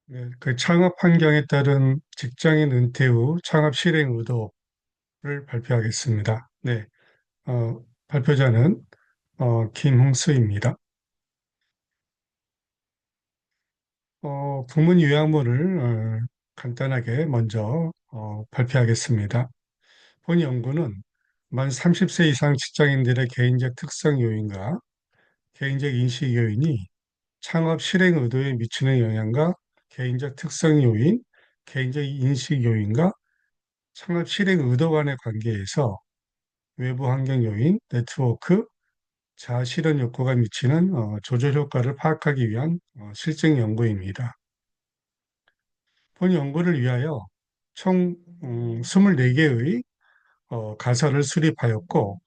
네, 그 창업 환경에 따른 직장인 은퇴 후 창업 실행 의도를 발표하겠습니다. 네, 발표자는 김홍수입니다. 부문 요약문을 간단하게 먼저 발표하겠습니다. 본 연구는 만 30세 이상 직장인들의 개인적 특성 요인과 개인적 인식 요인이 창업 실행 의도에 미치는 영향과 개인적 특성 요인, 개인적 인식 요인과 창업 실행 의도 간의 관계에서 외부 환경 요인, 네트워크, 자아 실현 욕구가 미치는 조절 효과를 파악하기 위한 실증 연구입니다. 본 연구를 위하여 총 24개의 가설을 수립하였고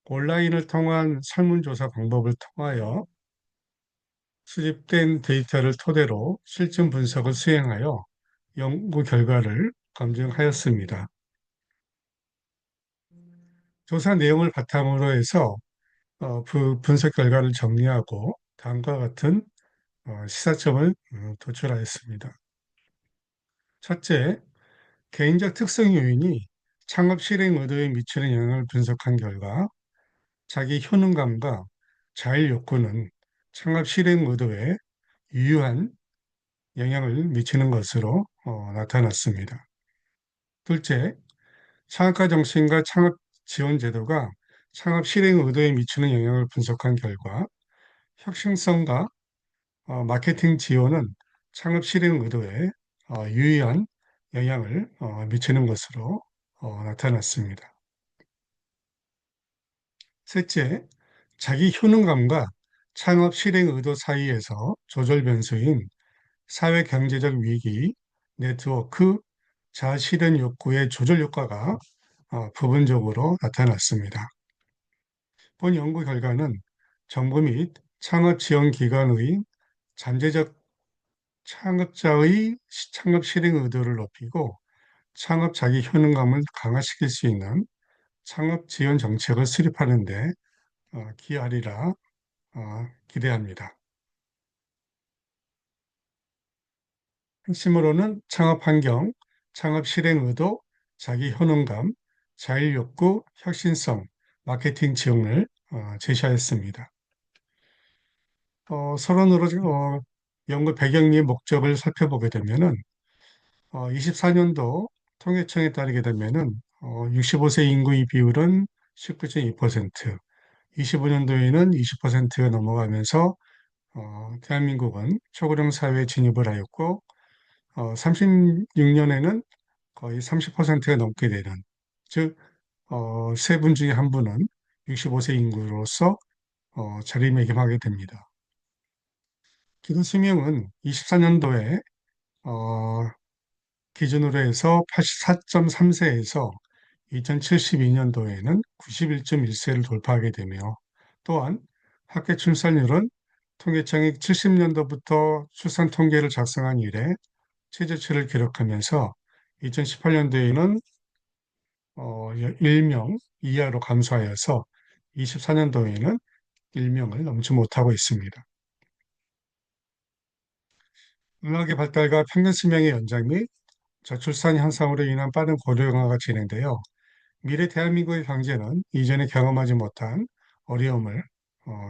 온라인을 통한 설문조사 방법을 통하여 수집된 데이터를 토대로 실증 분석을 수행하여 연구 결과를 검증하였습니다. 조사 내용을 바탕으로 해서 그 분석 결과를 정리하고 다음과 같은 시사점을 도출하였습니다. 첫째, 개인적 특성 요인이 창업 실행 의도에 미치는 영향을 분석한 결과 자기 효능감과 자율 욕구는 창업 실행 의도에 유효한 영향을 미치는 것으로 나타났습니다. 둘째, 창업가 정신과 창업 지원 제도가 창업 실행 의도에 미치는 영향을 분석한 결과 혁신성과 마케팅 지원은 창업 실행 의도에 유의한 영향을 미치는 것으로 나타났습니다. 셋째, 자기 효능감과 창업 실행 의도 사이에서 조절 변수인 사회 경제적 위기, 네트워크, 자실현 욕구의 조절 효과가 부분적으로 나타났습니다. 본 연구 결과는 정부 및 창업 지원 기관의 잠재적 창업자의 창업 실행 의도를 높이고 창업 자기 효능감을 강화시킬 수 있는 창업 지원 정책을 수립하는 데 기여하리라 기대합니다. 핵심으로는 창업 환경, 창업 실행 의도, 자기 효능감, 자율 욕구, 혁신성, 마케팅 지원을 제시하였습니다. 서론으로 연구 배경의 목적을 살펴보게 되면은 24년도 통계청에 따르게 되면은 65세 인구의 비율은 19.2%, 25년도에는 20%가 넘어가면서 대한민국은 초고령 사회에 진입을 하였고 36년에는 거의 30%가 넘게 되는 즉 세 분 중에 한 분은 65세 인구로서 자리매김하게 됩니다. 기도 수명은 24년도에 기준으로 해서 84.3세에서 2072년도에는 91.1세를 돌파하게 되며 또한 학교 출산율은 통계청이 70년도부터 출산 통계를 작성한 이래 최저치를 기록하면서 2018년도에는 1명 이하로 감소하여서 24년도에는 1명을 넘지 못하고 있습니다. 의학의 발달과 평균 수명의 연장 및 저출산 현상으로 인한 빠른 고령화가 진행되어 미래 대한민국의 경제는 이전에 경험하지 못한 어려움을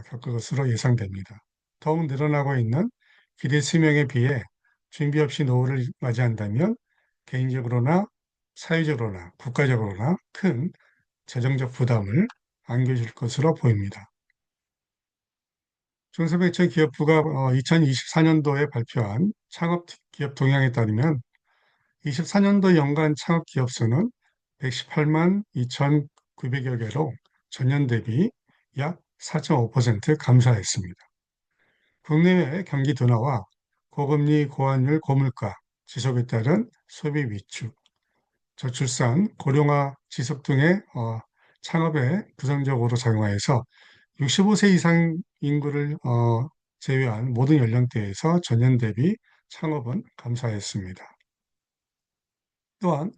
겪을 것으로 예상됩니다. 더욱 늘어나고 있는 기대 수명에 비해 준비 없이 노후를 맞이한다면 개인적으로나 사회적으로나 국가적으로나 큰 재정적 부담을 안겨줄 것으로 보입니다. 중소벤처기업부가 2024년도에 발표한 창업기업 동향에 따르면 24년도 연간 창업기업 수는 118만 2,900여 개로 전년 대비 약 4.5% 감소했습니다. 국내외 경기 둔화와 고금리, 고환율, 고물가, 지속에 따른 소비 위축, 저출산, 고령화 지속 등의 창업에 부정적으로 작용하여서 65세 이상 인구를 제외한 모든 연령대에서 전년 대비 창업은 감소하였습니다. 또한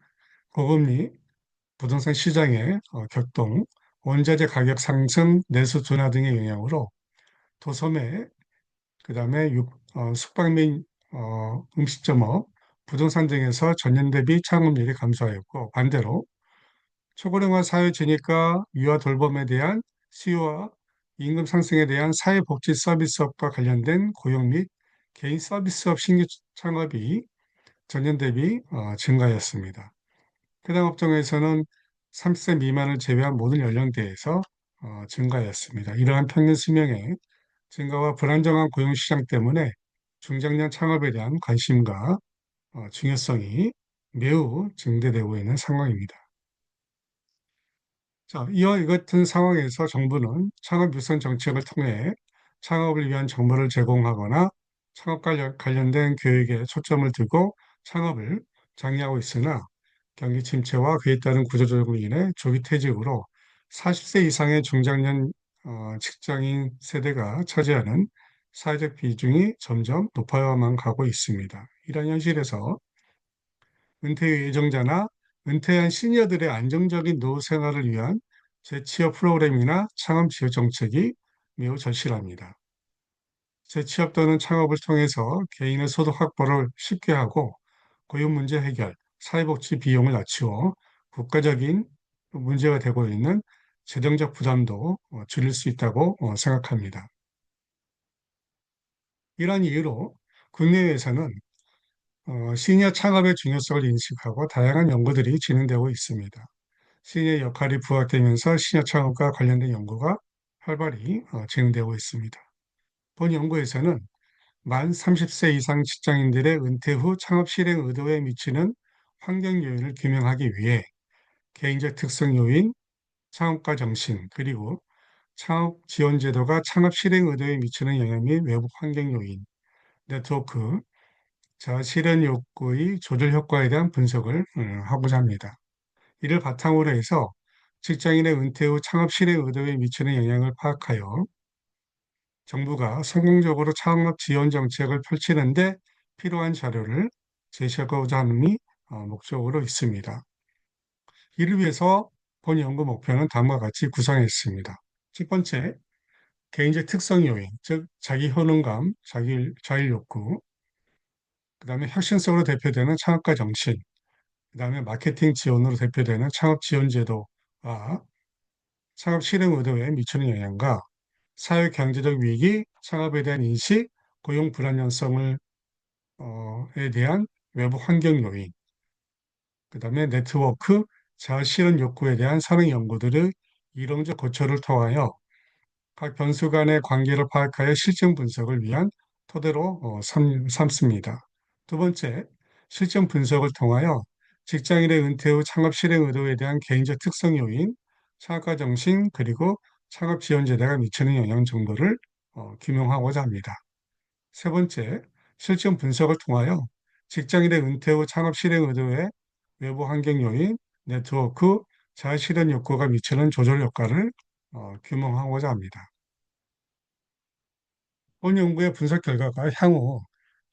고금리, 부동산 시장의 격동, 원자재 가격 상승, 내수 둔화 등의 영향으로 도소매, 그다음에 숙박 및 음식점업, 부동산 등에서 전년 대비 창업률이 감소하였고, 반대로 초고령화 사회 진입과 유아 돌봄에 대한 수요와 임금 상승에 대한 사회복지 서비스업과 관련된 고용 및 개인 서비스업 신규 창업이 전년 대비 증가하였습니다. 해당 업종에서는 30세 미만을 제외한 모든 연령대에서 증가하였습니다. 이러한 평균 수명의 증가와 불안정한 고용 시장 때문에 중장년 창업에 대한 관심과 중요성이 매우 증대되고 있는 상황입니다. 자, 이와 이 같은 상황에서 정부는 창업 유선 정책을 통해 창업을 위한 정보를 제공하거나 창업과 관련된 교육에 초점을 두고 창업을 장려하고 있으나 경기 침체와 그에 따른 구조조정으로 인해 조기 퇴직으로 40세 이상의 중장년 직장인 세대가 차지하는 사회적 비중이 점점 높아야만 가고 있습니다. 이런 현실에서 은퇴 예정자나 은퇴한 시니어들의 안정적인 노후 생활을 위한 재취업 프로그램이나 창업 지원 정책이 매우 절실합니다. 재취업 또는 창업을 통해서 개인의 소득 확보를 쉽게 하고 고용 문제 해결, 사회복지 비용을 낮추어 국가적인 문제가 되고 있는 재정적 부담도 줄일 수 있다고 생각합니다. 이러한 이유로 국내외에서는 시니어 창업의 중요성을 인식하고 다양한 연구들이 진행되고 있습니다. 시니어 역할이 부각되면서 시니어 창업과 관련된 연구가 활발히 진행되고 있습니다. 본 연구에서는 만 30세 이상 직장인들의 은퇴 후 창업 실행 의도에 미치는 환경 요인을 규명하기 위해 개인적 특성 요인, 창업가 정신, 그리고 창업 지원 제도가 창업 실행 의도에 미치는 영향 및 외부 환경 요인, 네트워크, 자 실현 욕구의 조절 효과에 대한 분석을 하고자 합니다. 이를 바탕으로 해서 직장인의 은퇴 후 창업 실행 의도에 미치는 영향을 파악하여 정부가 성공적으로 창업 지원 정책을 펼치는데 필요한 자료를 제시하고자 하는 목적으로 있습니다. 이를 위해서 본 연구 목표는 다음과 같이 구성했습니다. 첫 번째, 개인적 특성 요인, 즉 자기 효능감, 자율 욕구, 그 다음에 혁신성으로 대표되는 창업가 정신, 그 다음에 마케팅 지원으로 대표되는 창업 지원 제도와 창업 실행 의도에 미치는 영향과 사회 경제적 위기, 창업에 대한 인식, 고용 불안정성을 에 대한 외부 환경 요인, 그다음에 네트워크, 자아 실현 욕구에 대한 사능 연구들의 이론적 고찰을 통하여 각 변수 간의 관계를 파악하여 실증 분석을 위한 토대로 삼습니다. 두 번째, 실증 분석을 통하여 직장인의 은퇴 후 창업 실행 의도에 대한 개인적 특성 요인, 창업가 정신, 그리고 창업 지원 제도가 미치는 영향 정도를 규명하고자 합니다. 세 번째, 실증 분석을 통하여 직장인의 은퇴 후 창업 실행 의도에 외부 환경 요인, 네트워크, 자아 실현 욕구가 미치는 조절 효과를 규명하고자 합니다. 본 연구의 분석 결과가 향후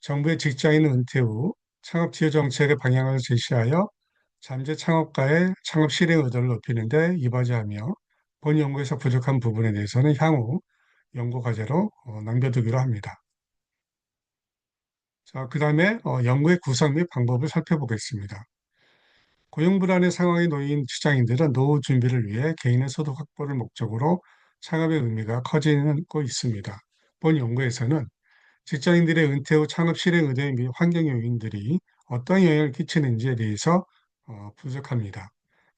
정부의 직장인 은퇴 후 창업 지원 정책의 방향을 제시하여 잠재 창업가의 창업 실행 의도를 높이는 데 이바지하며 본 연구에서 부족한 부분에 대해서는 향후 연구 과제로 남겨두기로 합니다. 자, 그 다음에 연구의 구성 및 방법을 살펴보겠습니다. 고용 불안의 상황에 놓인 직장인들은 노후 준비를 위해 개인의 소득 확보를 목적으로 창업의 의미가 커지고 있습니다. 본 연구에서는 직장인들의 은퇴 후 창업 실행 의대 및 환경 요인들이 어떤 영향을 끼치는지에 대해서 분석합니다.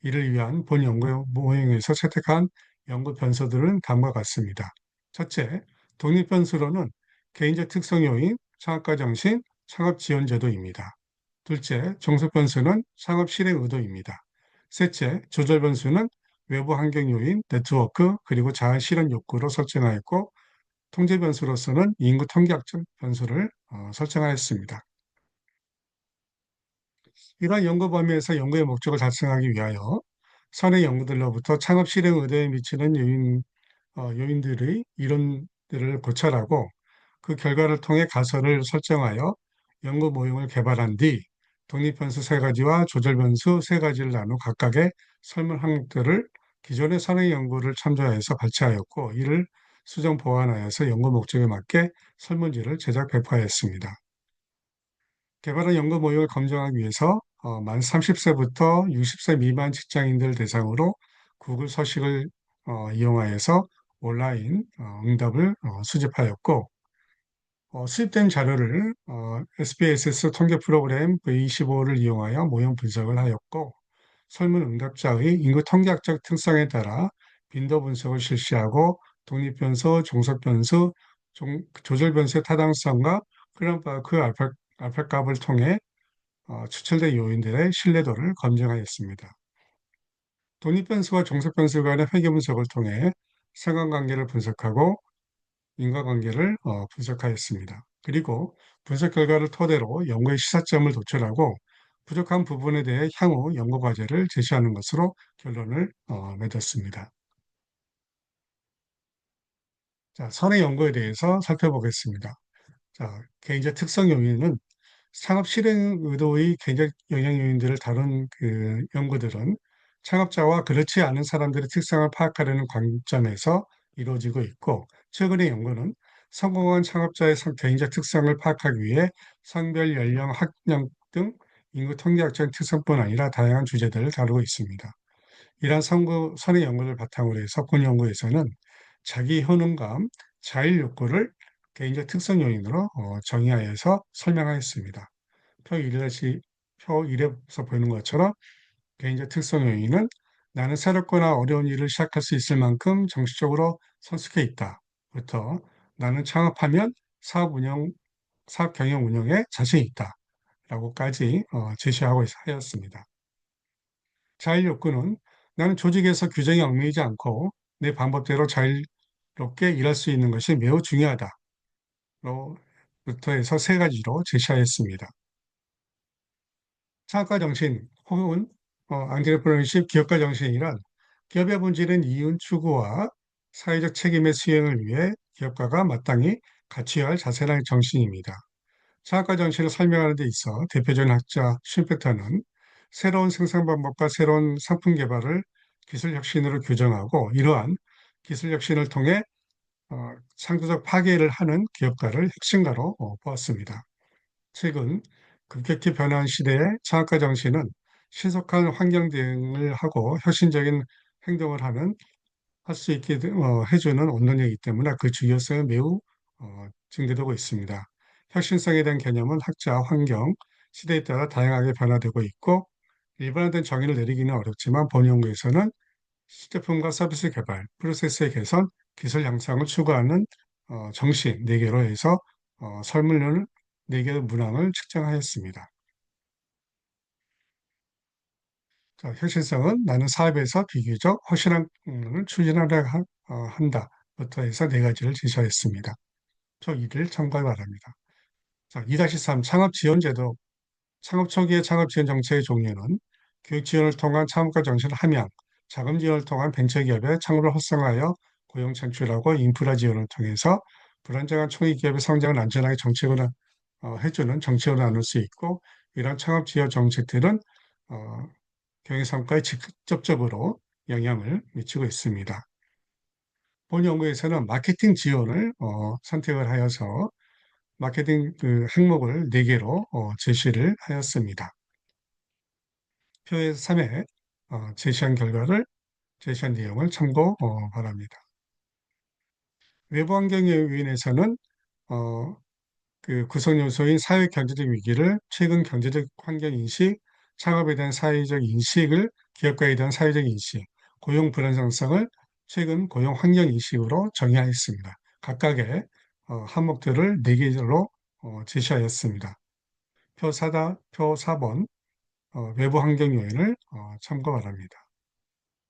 이를 위한 본 연구 모형에서 채택한 연구 변수들은 다음과 같습니다. 첫째, 독립 변수로는 개인적 특성 요인, 창업가 정신, 창업 지원 제도입니다. 둘째, 종속 변수는 창업 실행 의도입니다. 셋째, 조절 변수는 외부 환경 요인, 네트워크, 그리고 자아 실현 욕구로 설정하였고, 통제 변수로서는 인구 통계학적 변수를 설정하였습니다. 이러한 연구 범위에서 연구의 목적을 달성하기 위하여 선의 연구들로부터 창업 실행 의도에 미치는 요인들의 이론들을 고찰하고 그 결과를 통해 가설을 설정하여 연구 모형을 개발한 뒤 독립변수 세 가지와 조절변수 세 가지를 나누 각각의 설문 항목들을 기존의 선행 연구를 참조하여서 발췌하였고 이를 수정 보완하여서 연구 목적에 맞게 설문지를 제작 배포하였습니다. 개발한 연구 모형을 검증하기 위해서 만 30세부터 60세 미만 직장인들 대상으로 구글 서식을 이용하여서 온라인 응답을 수집하였고, 수집된 자료를 SPSS 통계 프로그램 V25를 이용하여 모형 분석을 하였고, 설문 응답자의 인구 통계학적 특성에 따라 빈도 분석을 실시하고 독립변수, 종속변수, 조절변수의 타당성과 클럼바크 알파 값을 통해 추출된 요인들의 신뢰도를 검증하였습니다. 독립변수와 종속변수 간의 회계 분석을 통해 상관관계를 분석하고 인과관계를 분석하였습니다. 그리고 분석 결과를 토대로 연구의 시사점을 도출하고 부족한 부분에 대해 향후 연구 과제를 제시하는 것으로 결론을 맺었습니다. 자, 선의 연구에 대해서 살펴보겠습니다. 자, 개인적 특성 요인은 창업 실행 의도의 개인적 영향 요인들을 다룬 그 연구들은 창업자와 그렇지 않은 사람들의 특성을 파악하려는 관점에서 이루어지고 있고, 최근의 연구는 성공한 창업자의 개인적 특성을 파악하기 위해 성별, 연령, 학력 등 인구 통계학적 특성뿐 아니라 다양한 주제들을 다루고 있습니다. 이러한 선의 연구를 바탕으로 해서 본 연구에서는 자기 효능감, 자일 욕구를 개인적 특성 요인으로 정의하여서 설명하였습니다. 표 1에서 표 1에서 보이는 것처럼 개인적 특성 요인은 나는 새롭거나 어려운 일을 시작할 수 있을 만큼 정신적으로 성숙해 있다. 부터 나는 창업하면 사업 경영 운영에 자신 있다. 라고까지 제시하고 하였습니다. 자율 욕구는 나는 조직에서 규정에 얽매이지 않고 내 방법대로 자유롭게 일할 수 있는 것이 매우 중요하다. 로부터 해서 세 가지로 제시하였습니다. 창업가 정신 혹은 앙트레프너십 기업가 정신이란 기업의 본질은 이윤 추구와 사회적 책임의 수행을 위해 기업가가 마땅히 갖춰야 할 자세한 정신입니다. 창업가 정신을 설명하는 데 있어 대표적인 학자 쉼페터는 새로운 생산 방법과 새로운 상품 개발을 기술 혁신으로 규정하고 이러한 기술 혁신을 통해 창조적 파괴를 하는 기업가를 혁신가로 보았습니다. 최근 급격히 변화한 시대의 창업가 정신은 신속한 환경 대응을 하고 혁신적인 행동을 할 수 있게 해주는 원동력이기 때문에 그 중요성이 매우 증대되고 있습니다. 혁신성에 대한 개념은 학자, 환경, 시대에 따라 다양하게 변화되고 있고 일반화된 정의를 내리기는 어렵지만 본 연구에서는 시제품과 서비스 개발, 프로세스의 개선, 기술 향상을 추구하는 정신 4개로 해서 설문을 4개의 문항을 측정하였습니다. 자, 혁신성은 나는 사업에서 비교적 확실한 추진하려 한다부터 해서 4가지를 제시하였습니다. 저 2를 참고해 바랍니다. 자, 2-3 창업 지원 제도, 창업 초기의 창업 지원 정책의 종류는 교육 지원을 통한 창업가 정신 함양, 자금 지원을 통한 벤처기업의 창업을 활성화하여 고용 창출하고 인프라 지원을 통해서 불안정한 초기 기업의 성장을 안전하게 정책을 해주는 정책으로 나눌 수 있고 이런 창업 지원 정책들은 어, 경영 성과에 직접적으로 영향을 미치고 있습니다. 본 연구에서는 마케팅 지원을 선택을 하여서 마케팅 그 항목을 4개로 제시를 하였습니다. 표에 3에 제시한 내용을 참고 바랍니다. 외부 환경 요인에서는 어, 그 구성 요소인 사회 경제적 위기를 최근 경제적 환경 인식, 창업에 대한 사회적 인식을 기업가에 대한 사회적 인식, 고용 불안정성을 최근 고용 환경 인식으로 정의하였습니다. 각각의 항목들을 4개로 제시하였습니다. 표 4번 외부 환경 요인을 참고 바랍니다.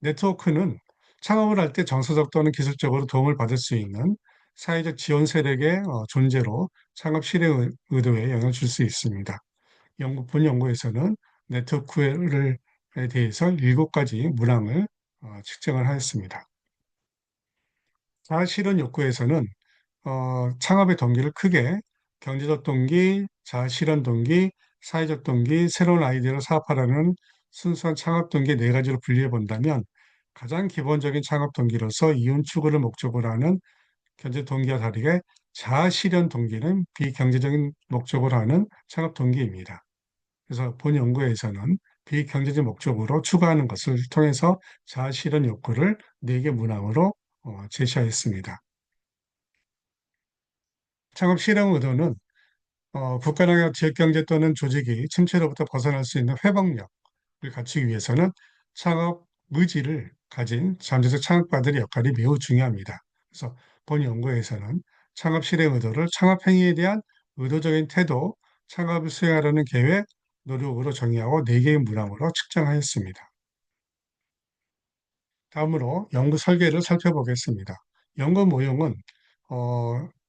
네트워크는 창업을 할 때 정서적 또는 기술적으로 도움을 받을 수 있는 사회적 지원 세력의 존재로 창업 실행 의도에 영향을 줄 수 있습니다. 본 연구에서는 네트워크에 대해서 7가지 문항을 측정을 하였습니다. 자아실현 욕구에서는 창업의 동기를 크게 경제적 동기, 자아실현 동기, 사회적 동기, 새로운 아이디어를 사업하라는 순수한 창업 동기 4가지로 분리해 본다면 가장 기본적인 창업 동기로서 이윤 추구를 목적으로 하는 경제 동기와 다르게 자아실현 동기는 비경제적인 목적으로 하는 창업 동기입니다. 그래서 본 연구에서는 비경제적 목적으로 추구하는 것을 통해서 자아실현 욕구를 4개 문항으로 제시하였습니다. 창업 실현 의도는 국가나 지역경제 또는 조직이 침체로부터 벗어날 수 있는 회복력을 갖추기 위해서는 창업 의지를 가진 잠재적 창업가들의 역할이 매우 중요합니다. 그래서 본 연구에서는 창업 실행 의도를 창업 행위에 대한 의도적인 태도, 창업을 수행하려는 계획, 노력으로 정의하고 4개의 문항으로 측정하였습니다. 다음으로 연구 설계를 살펴보겠습니다. 연구 모형은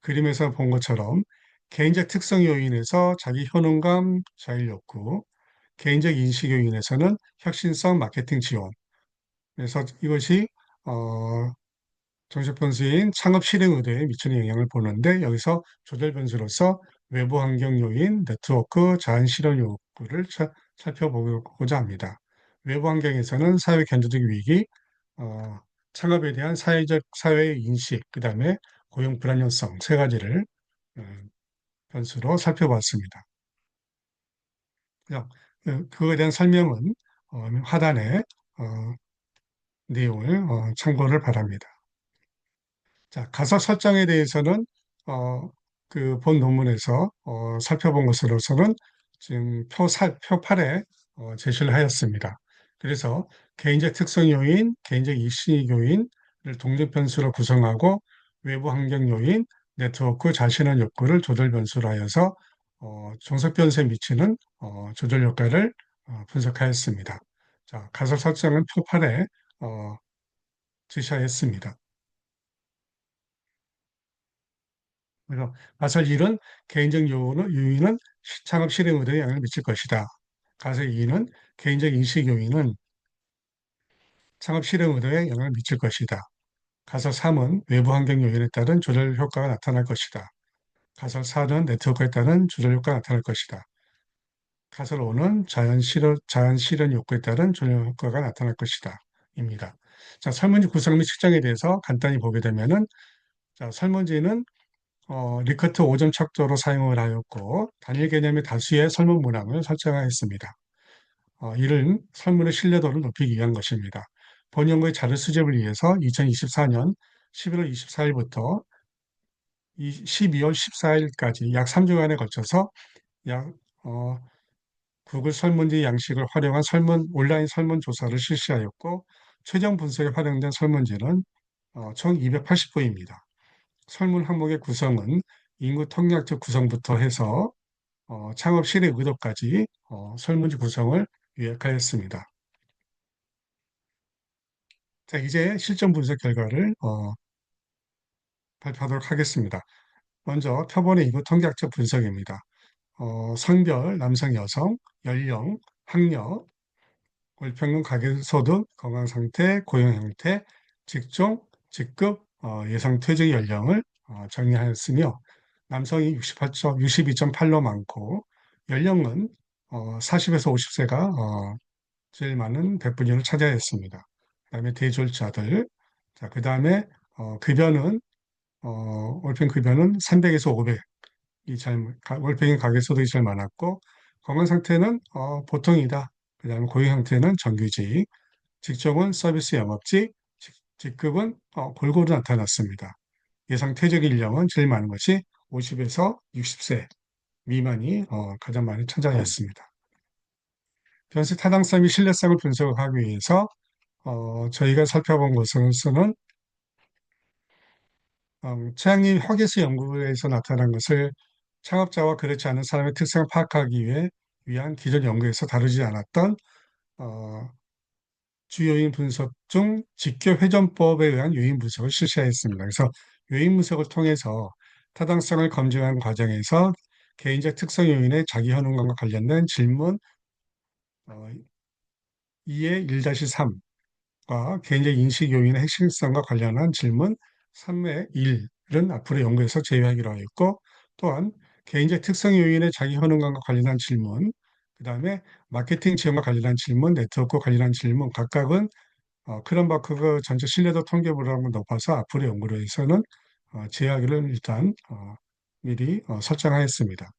그림에서 본 것처럼 개인적 특성 요인에서 자기 효능감, 자율 욕구, 개인적 인식 요인에서는 혁신성 마케팅 지원. 그래서 이것이 정책 변수인 창업 실행 의도에 미치는 영향을 보는데 여기서 조절 변수로서 외부 환경 요인, 네트워크, 자연 실현 욕구를 살펴보고자 합니다. 외부 환경에서는 사회 경제적 위기, 어, 창업에 대한 사회의 인식, 그 다음에 고용 불안정성 3가지를 변수로 살펴봤습니다. 그거에 대한 설명은 하단에 어, 내용을 참고를 바랍니다. 자, 가사 설정에 대해서는 어, 그 본 논문에서 살펴본 것으로서는 지금 표 8에 제시를 하였습니다. 그래서 개인적 특성 요인, 개인적 이식 요인을 독립 변수로 구성하고 외부 환경 요인, 네트워크 자신의 욕구를 조절 변수로 하여서 종속 변수에 미치는 조절 효과를 분석하였습니다. 자, 가설 설정은 표 8에 제시하였습니다. 그래서 가설 1은 개인적 요인은 창업 실행 의도에 영향을 미칠 것이다. 가설 2는 개인적 인식 요인은 창업 실행 의도에 영향을 미칠 것이다. 가설 3은 외부 환경 요인에 따른 조절 효과가 나타날 것이다. 가설 4는 네트워크에 따른 조절 효과가 나타날 것이다. 가설 5는 자연 실현 욕구에 따른 조절 효과가 나타날 것이다. 입니다. 자, 설문지 구성 및 측정에 대해서 간단히 보게 되면은 자, 설문지는 리커트 5점 척도로 사용을 하였고 단일 개념의 다수의 설문 문항을 설정하였습니다. 이는 설문의 신뢰도를 높이기 위한 것입니다. 본 연구의 자료 수집을 위해서 2024년 11월 24일부터 12월 14일까지 약 3주간에 걸쳐서 약 구글 설문지 양식을 활용한 온라인 설문 조사를 실시하였고 최종 분석에 활용된 설문지는 총 280부입니다. 설문 항목의 구성은 인구 통계학적 구성부터 해서 창업 실행 의도까지 설문지 구성을 요약하였습니다. 자, 이제 실전 분석 결과를 발표하도록 하겠습니다. 먼저 표본의 인구 통계학적 분석입니다. 성별, 남성, 여성, 연령, 학력, 월평균 가계소득, 건강상태, 고용 형태, 직종, 직급, 예상 퇴직 연령을 정리하였으며 남성이 62.8로 많고 연령은 40에서 50세가 제일 많은 백분위를 차지하였습니다. 그다음에 대졸자들, 자, 그다음에 급여는 월평 급여는 300에서 500, 월평균 가계소득이 제일 많았고 건강 상태는 보통이다. 그다음에 고용 형태는 정규직, 직종은 서비스 영업직, 직급은 골고루 나타났습니다. 예상 퇴직 연령은 제일 많은 것이 50에서 60세 미만이 가장 많이 차지하였습니다. 변수 타당성 및 신뢰성을 분석하기 위해서 저희가 살펴본 것으로서는 최양림 허게스 연구에서 나타난 것을 창업자와 그렇지 않은 사람의 특성을 파악하기 위한 기존 연구에서 다루지 않았던 어, 주요인 분석 중 직교회전법에 의한 요인 분석을 실시하였습니다. 그래서 요인 분석을 통해서 타당성을 검증하는 과정에서 개인적 특성 요인의 자기 효능감과 관련된 질문 2의 1-3과 개인적 인식 요인의 핵심성과 관련한 질문 3의 1은 앞으로 연구에서 제외하기로 하였고 또한 개인적 특성 요인의 자기 효능감과 관련한 질문, 그 다음에 마케팅 지원과 관련한 질문, 네트워크 관련한 질문 각각은 크럼바크가 전체 신뢰도 통계 불안을 높아서 앞으로 연구로에서는 제하기를 일단 미리 설정하였습니다.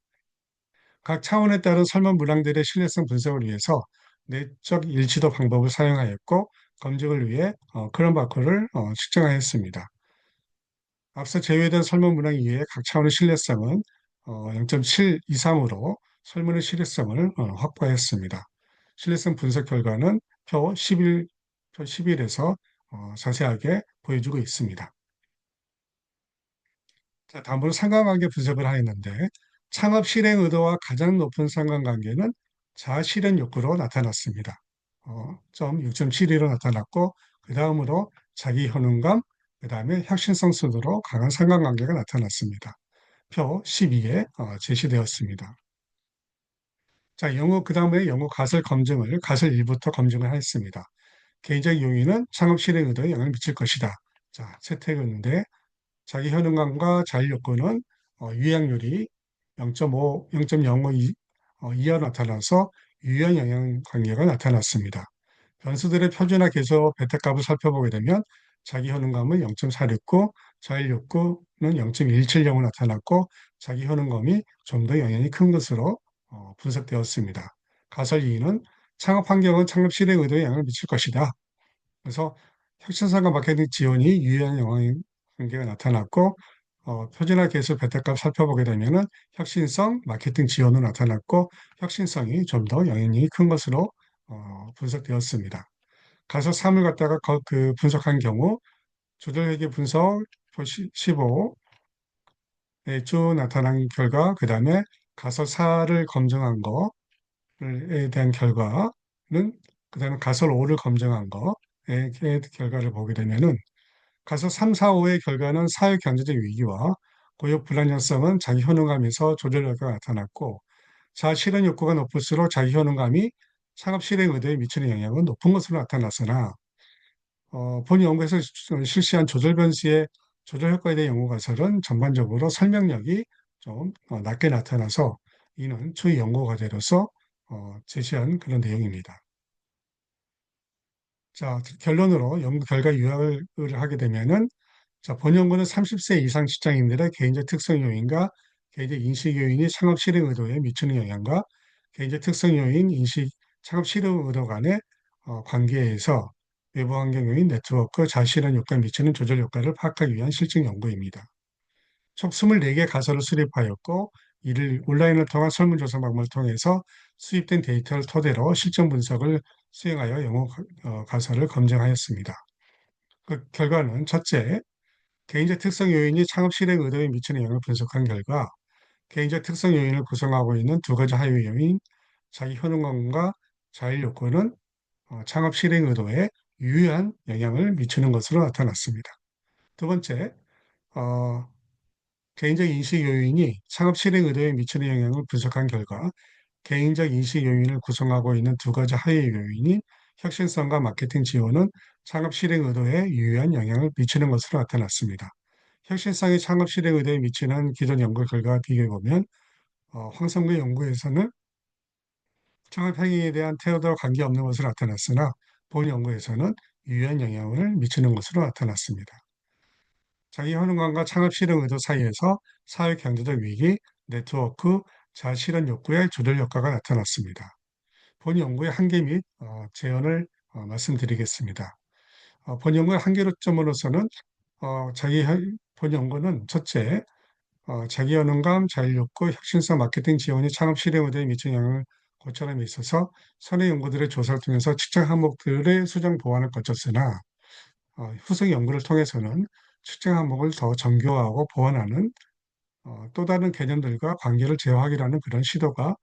각 차원에 따른 설문 문항들의 신뢰성 분석을 위해서 내적 일치도 방법을 사용하였고 검증을 위해 크롬바크를 측정하였습니다. 앞서 제외된 설문 문항 이외에 각 차원의 신뢰성은 0.7 이상으로 설문의 신뢰성을 확보하였습니다. 신뢰성 분석 결과는 표 11에서 자세하게 보여주고 있습니다. 자, 다음으로 상관관계 분석을 하였는데 창업 실행 의도와 가장 높은 상관관계는 자아 실현 욕구로 나타났습니다. 점 6.72로 나타났고 그 다음으로 자기 효능감, 그 다음에 혁신성 순으로 강한 상관관계가 나타났습니다. 표 12에 제시되었습니다. 자, 그 다음에 영어 가설 1부터 검증을 하였습니다. 개인적 요인은 창업 실행 의도에 영향을 미칠 것이다. 자, 채택인데 자기 효능감과 자율 욕구는 유의향률이 0.5, 0.05 이하로 나타나서 유의한 영향 관계가 나타났습니다. 변수들의 표준화 계속 베타값을 살펴보게 되면 자기 효능감은 0.469, 자율 욕구는 0.170으로 나타났고 자기 효능감이 좀 더 영향이 큰 것으로 분석되었습니다. 가설 2는 창업 환경은 창업 실행 의도에 영향을 미칠 것이다. 그래서 혁신성과 마케팅 지원이 유의한 영향 관계가 나타났고 표준화 계수 베타값 살펴보게 되면은 혁신성, 마케팅 지원으로 나타났고 혁신성이 좀 더 영향이 큰 것으로 분석되었습니다. 가서 3을 갖다가 그 분석한 경우 조절회계 분석 표 15에 쭉 나타난 결과, 그 다음에 가서 4를 검증한 거에 대한 결과는, 그 다음에 가설 5를 검증한 거의 결과를 보게 되면은 가설 3, 4, 5의 결과는 사회 경제적 위기와 고용 불안정성은 자기 효능감에서 조절 효과가 나타났고 자아 실현 욕구가 높을수록 자기 효능감이 창업 실행 의도에 미치는 영향은 높은 것으로 나타났으나 본 연구에서 실시한 조절 변수의 조절 효과에 대한 연구 가설은 전반적으로 설명력이 좀 낮게 나타나서 이는 추후 연구 과제로서 제시한 그런 내용입니다. 자, 결론으로 연구 결과 요약을 하게 되면은 자, 본 연구는 30세 이상 직장인들의 개인적 특성 요인과 개인적 인식 요인이 창업 실행 의도에 미치는 영향과 개인적 특성 요인, 인식, 창업 실행 의도 간의 관계에서 외부 환경 요인, 네트워크, 자신의 효과에 미치는 조절 효과를 파악하기 위한 실증 연구입니다. 총 24개 가설을 수립하였고 이를 온라인을 통한 설문조사 방법을 통해서 수입된 데이터를 토대로 실증 분석을 수행하여 영어 가설을 검증하였습니다. 그 결과는 첫째, 개인적 특성 요인이 창업 실행 의도에 미치는 영향을 분석한 결과 개인적 특성 요인을 구성하고 있는 두 가지 하위 요인, 자기 효능감과 자율 요건은 창업 실행 의도에 유의한 영향을 미치는 것으로 나타났습니다. 두 번째, 어, 개인적 인식 요인이 창업 실행 의도에 미치는 영향을 분석한 결과 개인적 인식 요인을 구성하고 있는 두 가지 하위 요인인 혁신성과 마케팅 지원은 창업 실행 의도에 유의한 영향을 미치는 것으로 나타났습니다. 혁신성이 창업 실행 의도에 미치는 기존 연구 결과와 비교해 보면 황성구의 연구에서는 창업 행위에 대한 태도와 관계없는 것으로 나타났으나 본 연구에서는 유의한 영향을 미치는 것으로 나타났습니다. 자기 효능감과 창업 실행 의도 사이에서 사회 경제적 위기, 네트워크, 자아실현 욕구의 조절 효과가 나타났습니다. 본 연구의 한계 및 제언을 말씀드리겠습니다. 본 연구의 한계점으로서는 본 연구는 첫째, 자기 효능감, 자율욕구, 혁신성 마케팅 지원이 창업 실행 의도에 미치는 영향을 고찰함에 있어서 선의 연구들의 조사를 통해서 측정 항목들의 수정 보완을 거쳤으나 후속 연구를 통해서는 측정 항목을 더 정교화하고 보완하는 또 다른 개념들과 관계를 재확인하는 그런 시도가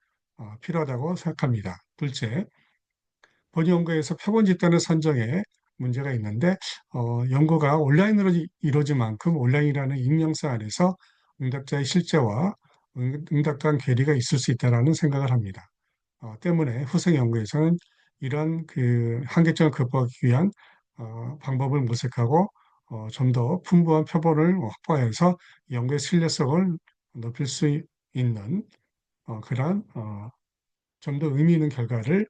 필요하다고 생각합니다. 둘째, 본 연구에서 표본 집단의 선정에 문제가 있는데 연구가 온라인으로 이루어진 만큼 온라인이라는 익명성 안에서 응답자의 실제와 응답 간 괴리가 있을 수 있다라는 생각을 합니다. 때문에 후생 연구에서는 이런 그 한계점을 극복하기 위한 방법을 모색하고 좀 더 풍부한 표본을 확보해서 연구의 신뢰성을 높일 수 있는 그러한 좀 더 의미 있는 결과를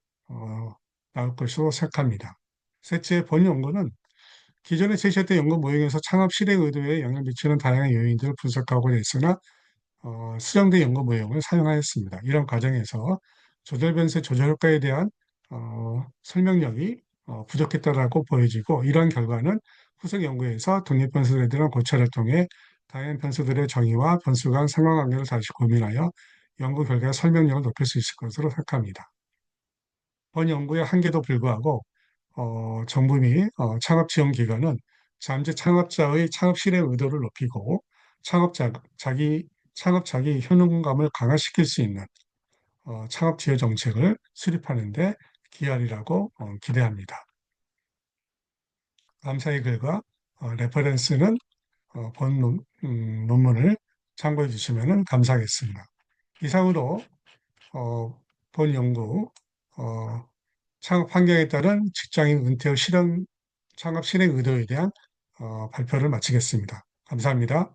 나올 것으로 생각합니다. 셋째, 본 연구는 기존에 제시했던 연구 모형에서 창업 실행 의도에 영향을 미치는 다양한 요인들을 분석하고자 했으나 수정된 연구 모형을 사용하였습니다. 이런 과정에서 조절 변수의 조절 효과에 대한 설명력이 부족했다라고 보여지고, 이러한 결과는 후속 연구에서 독립 변수들에 대한 고찰을 통해 다양한 변수들의 정의와 변수 간 상관관계를 다시 고민하여 연구 결과의 설명력을 높일 수 있을 것으로 생각합니다. 본 연구의 한계도 불구하고 정부 및 창업 지원 기관은 잠재 창업자의 창업 실행 의도를 높이고 창업자 자기 창업 자기 효능감을 강화시킬 수 있는 창업 지원 정책을 수립하는 데 기여하리라고 기대합니다. 감사의 글과 레퍼런스는 본 논문을 참고해 주시면 감사하겠습니다. 이상으로 본 연구 창업 환경에 따른 직장인 은퇴 후 창업 실행 의도에 대한 발표를 마치겠습니다. 감사합니다.